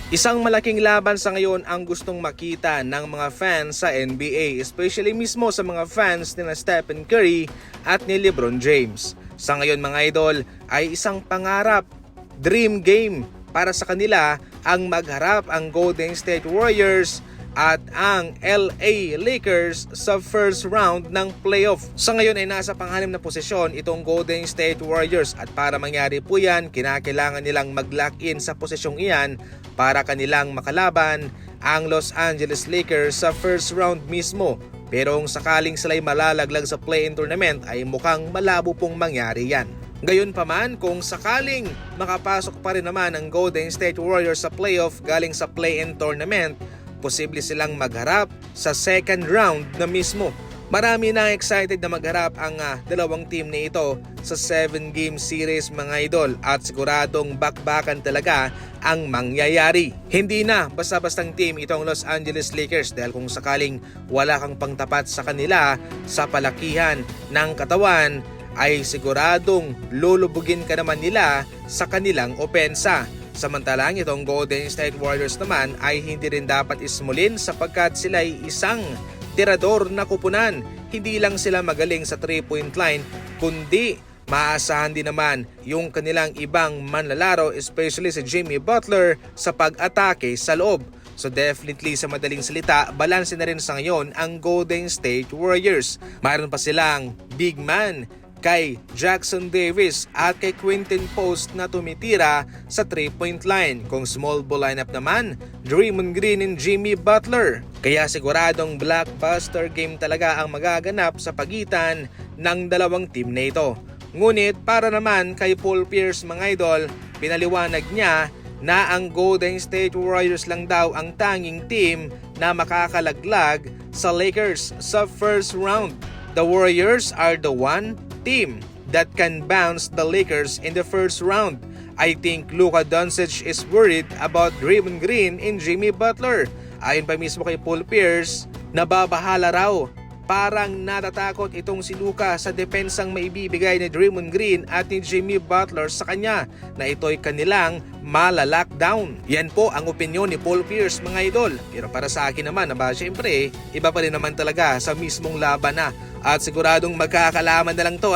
Isang malaking laban sa ngayon ang gustong makita ng mga fans sa NBA, especially mismo sa mga fans ni Stephen Curry at ni LeBron James. Sa ngayon mga idol ay isang pangarap, dream game para sa kanila ang magharap ang Golden State Warriors at ang LA Lakers sa first round ng playoff. Sa ngayon ay nasa pang-6 na posisyon itong Golden State Warriors at para mangyari po yan, kinakailangan nilang mag-lock in sa posisyong iyan para kanilang makalaban ang Los Angeles Lakers sa first round mismo. Pero kung sakaling sila'y malalaglag sa play-in tournament ay mukhang malabo pong mangyari yan. Gayunpaman, kung sakaling makapasok pa rin naman ang Golden State Warriors sa playoff galing sa play-in tournament, posible silang magharap sa second round na mismo. Marami na excited na magharap ang dalawang team na ito sa 7-game series mga idol at siguradong bakbakan talaga ang mangyayari. Hindi na basta-bastang team itong Los Angeles Lakers dahil kung sakaling wala kang pangtapat sa kanila sa palakihan ng katawan ay siguradong lulubugin ka naman nila sa kanilang opensa. Samantalang itong Golden State Warriors naman ay hindi rin dapat ismulin sapagkat sila ay isang tirador na kupunan. Hindi lang sila magaling sa 3-point line kundi maasahan din naman yung kanilang ibang manlalaro, especially si Jimmy Butler sa pag-atake sa loob. So definitely sa madaling salita, balanse na rin sa ngayon ang Golden State Warriors. Mayroon pa silang big man kay Jackson Davis at kay Quinton Post na tumitira sa 3-point line. Kung small ball lineup naman, Draymond Green and Jimmy Butler. Kaya siguradong blockbuster game talaga ang magaganap sa pagitan ng dalawang team na ito. Ngunit para naman kay Paul Pierce mga idol, pinaliwanag niya na ang Golden State Warriors lang daw ang tanging team na makakalaglag sa Lakers sa first round. The Warriors are the one team that can bounce the Lakers in the first round. I think Luka Doncic is worried about Draymond Green and Jimmy Butler. Ayon pa mismo kay Paul Pierce, nababahala raw. Parang natatakot itong si Luka sa depensang maibibigay ni Draymond Green at ni Jimmy Butler sa kanya na ito'y kanilang malalockdown. Yan po ang opinyon ni Paul Pierce mga idol. Pero para sa akin naman, syempre, iba pa rin naman talaga sa mismong laban na. At siguradong magkakalaman na lang to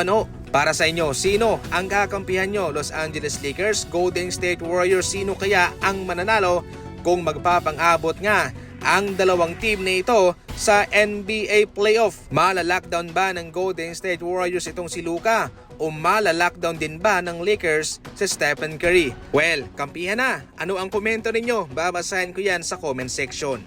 Para sa inyo, sino ang kakampihan nyo? Los Angeles Lakers, Golden State Warriors, sino kaya ang mananalo kung magpapang-abot nga ang dalawang team na ito sa NBA playoff? Malalockdown ba ng Golden State Warriors itong si Luka? O malalockdown din ba ng Lakers si Stephen Curry? Well, kampihan na. Ano ang komento ninyo? Babasahin ko yan sa comment section.